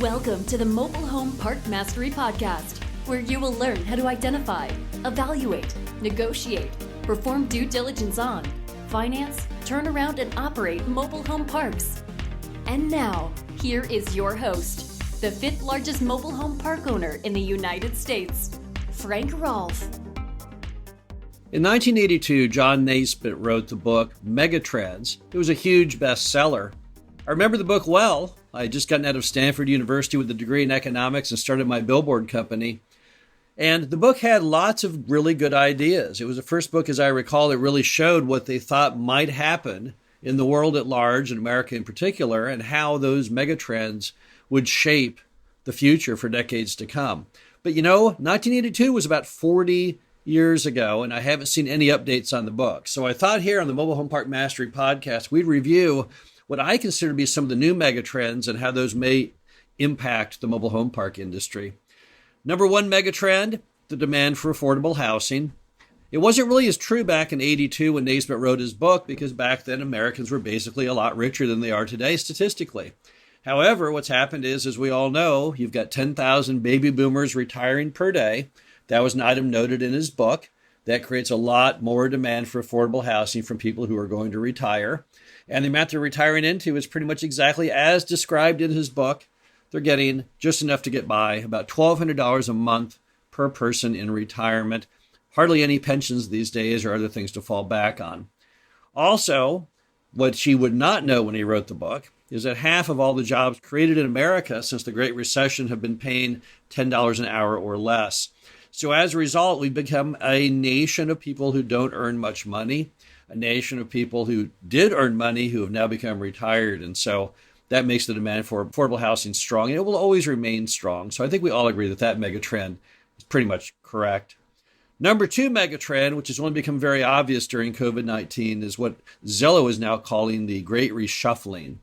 Welcome to the Mobile Home Park Mastery Podcast, where you will learn how to identify, evaluate, negotiate, perform due diligence on, finance, turn around, and operate mobile home parks. And now, here is your host, the fifth largest mobile home park owner in the United States, Frank Rolfe. In 1982, John Naisbitt wrote the book Megatrends. It was a huge bestseller. I remember the book well. I had just gotten out of Stanford University with a degree in economics and started my billboard company. And the book had lots of really good ideas. It was the first book, as I recall, that really showed what they thought might happen in the world at large, and America in particular, and how those megatrends would shape the future for decades to come. But 1982 was about 40 years ago, and I haven't seen any updates on the book. So I thought here on the Mobile Home Park Mastery Podcast, we'd review what I consider to be some of the new megatrends and how those may impact the mobile home park industry. Number one megatrend, the demand for affordable housing. It wasn't really as true back in 82 when Naisbitt wrote his book, because back then Americans were basically a lot richer than they are today statistically. However, what's happened is, as we all know, you've got 10,000 baby boomers retiring per day. That was an item noted in his book. That creates a lot more demand for affordable housing from people who are going to retire. And the amount they're retiring into is pretty much exactly as described in his book. They're getting just enough to get by, about $1,200 a month per person in retirement. Hardly any pensions these days or other things to fall back on. Also, what she would not know when he wrote the book is that half of all the jobs created in America since the Great Recession have been paying $10 an hour or less. So as a result, we've become a nation of people who don't earn much money, a nation of people who did earn money who have now become retired. And so that makes the demand for affordable housing strong, and it will always remain strong. So I think we all agree that that megatrend is pretty much correct. Number two megatrend, which has only become very obvious during COVID-19, is what Zillow is now calling the Great Reshuffling.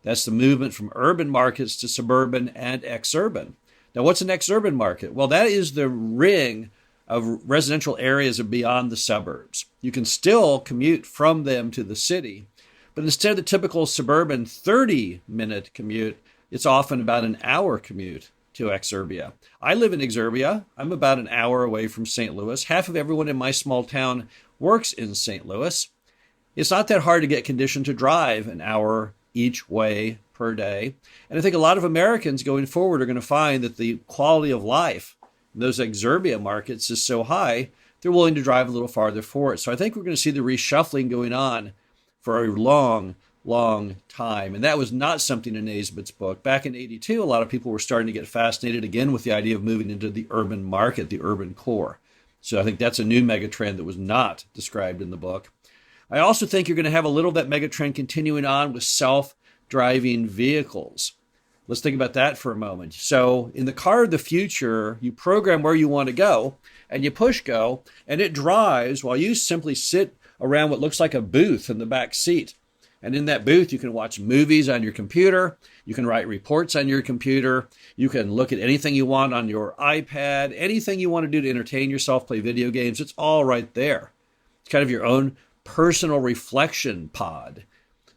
That's the movement from urban markets to suburban and exurban. Now, what's an exurban market? Well, that is the ring of residential areas beyond the suburbs. You can still commute from them to the city, but instead of the typical suburban 30-minute commute, it's often about an hour commute to exurbia. I live in exurbia. I'm about an hour away from St. Louis. Half of everyone in my small town works in St. Louis. It's not that hard to get conditioned to drive an hour each way per day. And I think a lot of Americans going forward are going to find that the quality of life in those exurbia markets is so high, they're willing to drive a little farther for it. So I think we're going to see the reshuffling going on for a long, long time. And that was not something in Naisbitt's book. Back in 82, a lot of people were starting to get fascinated again with the idea of moving into the urban market, the urban core. So I think that's a new megatrend that was not described in the book. I also think you're going to have a little of that megatrend continuing on with self-driving vehicles. Let's think about that for a moment. So in the car of the future, you program where you want to go and you push go, and it drives while you simply sit around what looks like a booth in the back seat. And in that booth, you can watch movies on your computer. You can write reports on your computer. You can look at anything you want on your iPad, anything you want to do to entertain yourself, play video games. It's all right there. It's kind of your own personal reflection pod.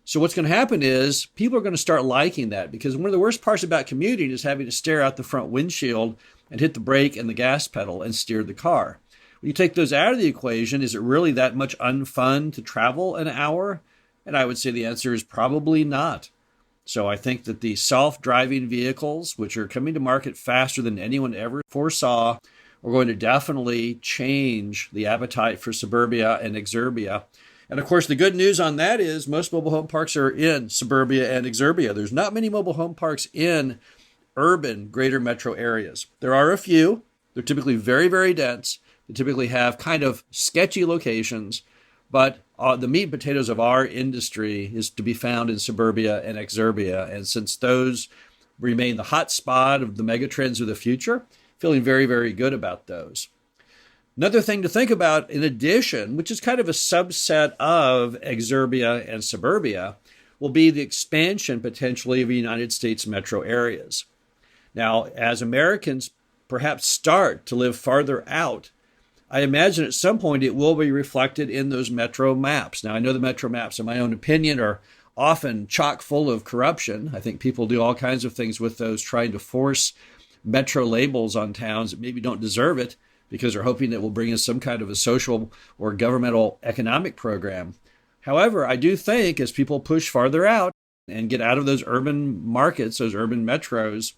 So what's going to happen is people are going to start liking that, because one of the worst parts about commuting is having to stare out the front windshield and hit the brake and the gas pedal and steer the car. When you take those out of the equation, is it really that much unfun to travel an hour? And I would say the answer is probably not. So I think that the self-driving vehicles, which are coming to market faster than anyone ever foresaw, are going to definitely change the appetite for suburbia and exurbia. And of course, the good news on that is most mobile home parks are in suburbia and exurbia. There's not many mobile home parks in urban greater metro areas. There are a few. They're typically very, very dense. They typically have kind of sketchy locations, but the meat and potatoes of our industry is to be found in suburbia and exurbia. And since those remain the hot spot of the megatrends of the future, feeling very, very good about those. Another thing to think about in addition, which is kind of a subset of exurbia and suburbia, will be the expansion potentially of the United States metro areas. Now, as Americans perhaps start to live farther out, I imagine at some point it will be reflected in those metro maps. Now, I know the metro maps, in my own opinion, are often chock full of corruption. I think people do all kinds of things with those, trying to force metro labels on towns that maybe don't deserve it because they're hoping it will bring us some kind of a social or governmental economic program. However, I do think as people push farther out and get out of those urban markets, those urban metros,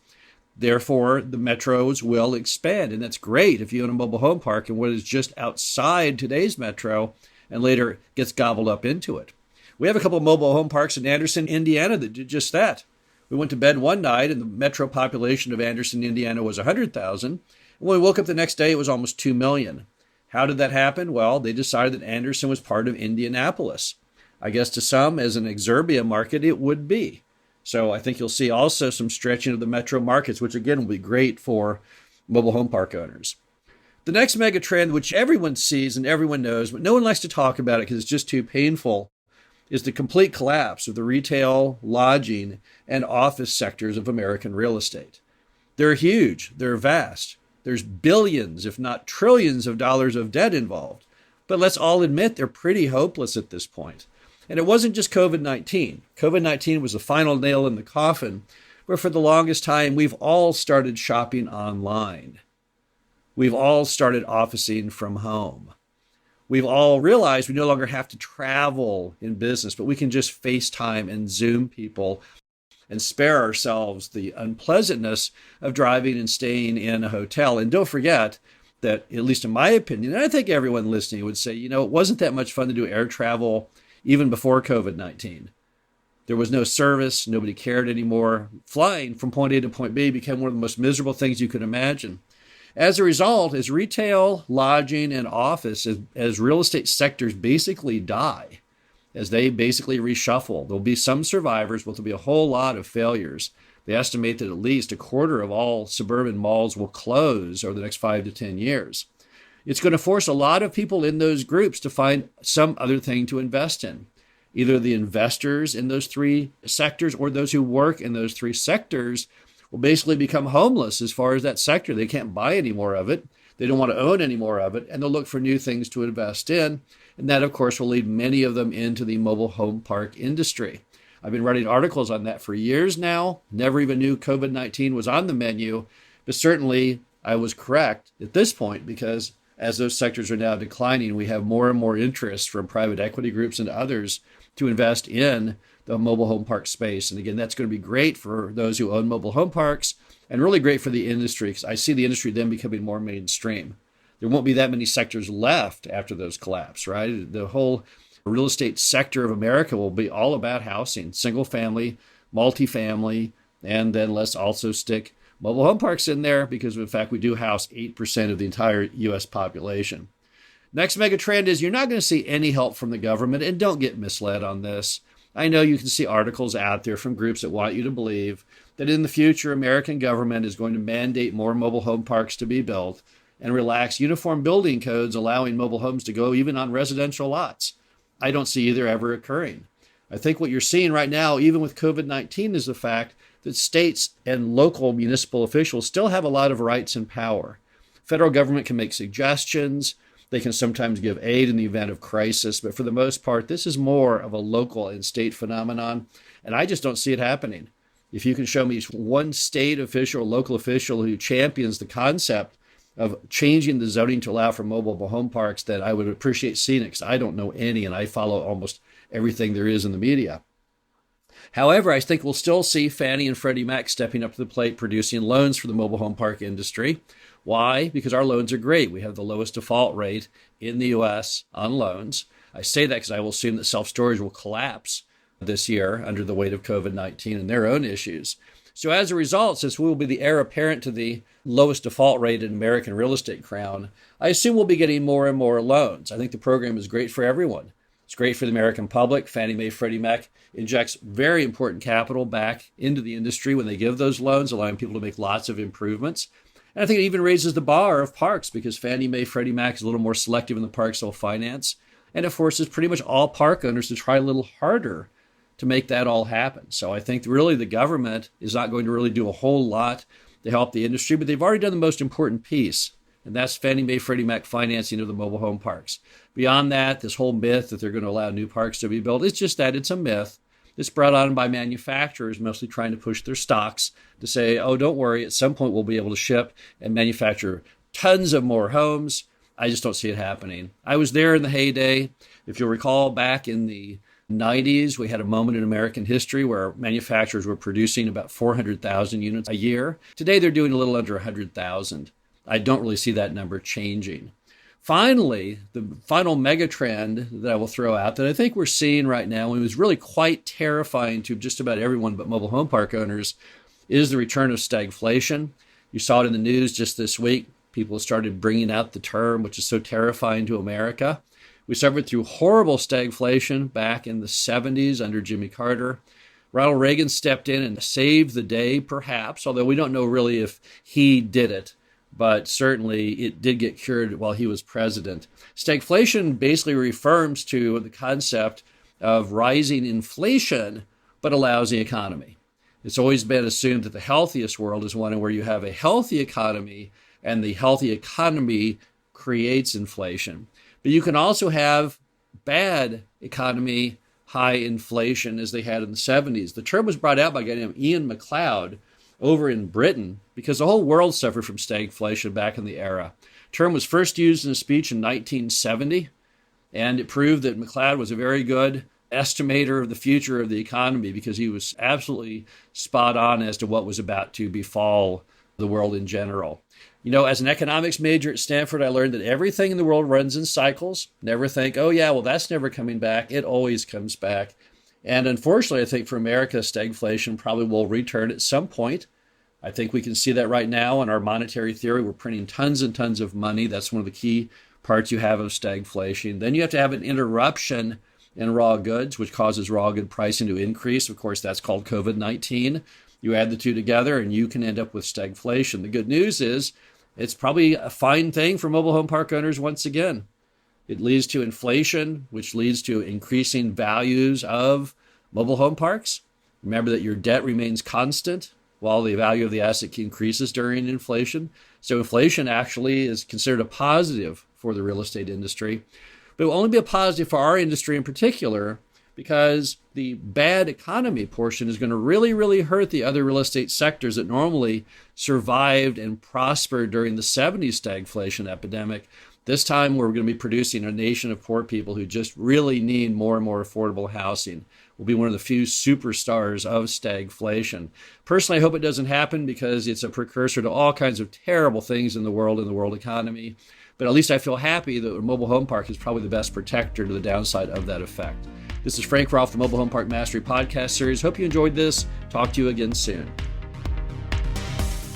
therefore the metros will expand. And that's great if you own a mobile home park in what is just outside today's metro and later gets gobbled up into it. We have a couple of mobile home parks in Anderson, Indiana that did just that. We went to bed one night and the metro population of Anderson, Indiana was 100,000. And when we woke up the next day, it was almost 2 million. How did that happen? Well, they decided that Anderson was part of Indianapolis. I guess to some, as an exurbia market, it would be. So I think you'll see also some stretching of the metro markets, which again will be great for mobile home park owners. The next mega trend, which everyone sees and everyone knows, but no one likes to talk about it because it's just too painful, is the complete collapse of the retail, lodging, and office sectors of American real estate. They're huge. They're vast. There's billions, if not trillions of dollars of debt involved. But let's all admit they're pretty hopeless at this point. And it wasn't just COVID-19. COVID-19 was the final nail in the coffin, where for the longest time, we've all started shopping online. We've all started officing from home. We've all realized we no longer have to travel in business, but we can just FaceTime and Zoom people and spare ourselves the unpleasantness of driving and staying in a hotel. And don't forget that, at least in my opinion, and I think everyone listening would say, it wasn't that much fun to do air travel even before COVID-19. There was no service. Nobody cared anymore. Flying from point A to point B became one of the most miserable things you could imagine. As a result, as retail, lodging, and office, as real estate sectors basically die, as they basically reshuffle, there'll be some survivors, but there'll be a whole lot of failures. They estimate that at least a quarter of all suburban malls will close over the next 5 to 10 years. It's going to force a lot of people in those groups to find some other thing to invest in. Either the investors in those three sectors or those who work in those three sectors will basically become homeless as far as that sector. They can't buy any more of it. They don't want to own any more of it, and they'll look for new things to invest in. And that, of course, will lead many of them into the mobile home park industry. I've been writing articles on that for years now. Never even knew COVID-19 was on the menu, but certainly I was correct at this point, because as those sectors are now declining, we have more and more interest from private equity groups and others to invest in the mobile home park space. And again, that's going to be great for those who own mobile home parks and really great for the industry, because I see the industry then becoming more mainstream. There won't be that many sectors left after those collapse, right? The whole real estate sector of America will be all about housing, single family, multifamily, and then let's also stick mobile home parks in there because, in fact, we do house 8% of the entire U.S. population. Next mega trend is you're not going to see any help from the government, and don't get misled on this. I know you can see articles out there from groups that want you to believe that in the future, American government is going to mandate more mobile home parks to be built and relax uniform building codes, allowing mobile homes to go even on residential lots. I don't see either ever occurring. I think what you're seeing right now, even with COVID-19, is the fact that states and local municipal officials still have a lot of rights and power. Federal government can make suggestions. They can sometimes give aid in the event of crisis. But for the most part, this is more of a local and state phenomenon. And I just don't see it happening. If you can show me one state official, local official who champions the concept of changing the zoning to allow for mobile home parks, then I would appreciate seeing it, because I don't know any, and I follow almost everything there is in the media. However, I think we'll still see Fannie and Freddie Mac stepping up to the plate, producing loans for the mobile home park industry. Why? Because our loans are great. We have the lowest default rate in the U.S. on loans. I say that because I will assume that self-storage will collapse this year under the weight of COVID-19 and their own issues. So as a result, since we will be the heir apparent to the lowest default rate in American real estate crown, I assume we'll be getting more and more loans. I think the program is great for everyone. It's great for the American public. Fannie Mae, Freddie Mac injects very important capital back into the industry when they give those loans, allowing people to make lots of improvements. And I think it even raises the bar of parks, because Fannie Mae, Freddie Mac is a little more selective in the parks they'll finance. And it forces pretty much all park owners to try a little harder to make that all happen. So I think really the government is not going to really do a whole lot to help the industry, but they've already done the most important piece, and that's Fannie Mae, Freddie Mac financing of the mobile home parks. Beyond that, this whole myth that they're going to allow new parks to be built, it's just that it's a myth. It's brought on by manufacturers mostly trying to push their stocks to say, oh, don't worry, at some point we'll be able to ship and manufacture tons of more homes. I just don't see it happening. I was there in the heyday. If you'll recall, back in the 90s, we had a moment in American history where manufacturers were producing about 400,000 units a year. Today, they're doing a little under 100,000. I don't really see that number changing. Finally, the final megatrend that I will throw out that I think we're seeing right now, and it was really quite terrifying to just about everyone but mobile home park owners, is the return of stagflation. You saw it in the news just this week. People started bringing out the term, which is so terrifying to America. We suffered through horrible stagflation back in the 70s under Jimmy Carter. Ronald Reagan stepped in and saved the day, perhaps, although we don't know really if he did it. But certainly it did get cured while he was president. Stagflation basically refers to the concept of rising inflation, but a lousy economy. It's always been assumed that the healthiest world is one where you have a healthy economy, and the healthy economy creates inflation. But you can also have bad economy, high inflation, as they had in the 70s. The term was brought out by a guy named Ian MacLeod over in Britain because the whole world suffered from stagflation back in the era. The term was first used in a speech in 1970, and it proved that MacLeod was a very good estimator of the future of the economy because he was absolutely spot on as to what was about to befall the world in general. You know, as an economics major at Stanford, I learned that everything in the world runs in cycles. Never think, oh yeah, well, that's never coming back. It always comes back. And unfortunately, I think for America, stagflation probably will return at some point. I think we can see that right now in our monetary theory. We're printing tons and tons of money. That's one of the key parts you have of stagflation. Then you have to have an interruption in raw goods, which causes raw good pricing to increase. Of course, that's called COVID-19. You add the two together and you can end up with stagflation. The good news is it's probably a fine thing for mobile home park owners once again. It leads to inflation, which leads to increasing values of mobile home parks. Remember that your debt remains constant while the value of the asset increases during inflation. So inflation actually is considered a positive for the real estate industry. But it will only be a positive for our industry in particular because the bad economy portion is going to really, really hurt the other real estate sectors that normally survived and prospered during the 70s stagflation epidemic. This time, we're going to be producing a nation of poor people who just really need more and more affordable housing. We'll be one of the few superstars of stagflation. Personally, I hope it doesn't happen because it's a precursor to all kinds of terrible things in the world economy. But at least I feel happy that a mobile home park is probably the best protector to the downside of that effect. This is Frank Rolfe, the Mobile Home Park Mastery Podcast Series. Hope you enjoyed this. Talk to you again soon.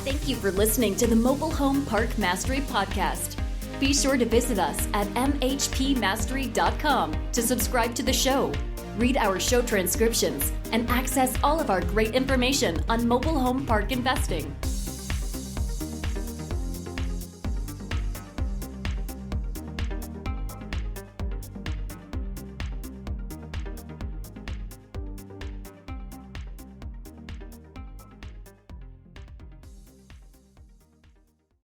Thank you for listening to the Mobile Home Park Mastery Podcast. Be sure to visit us at mhpmastery.com to subscribe to the show, read our show transcriptions, and access all of our great information on mobile home park investing.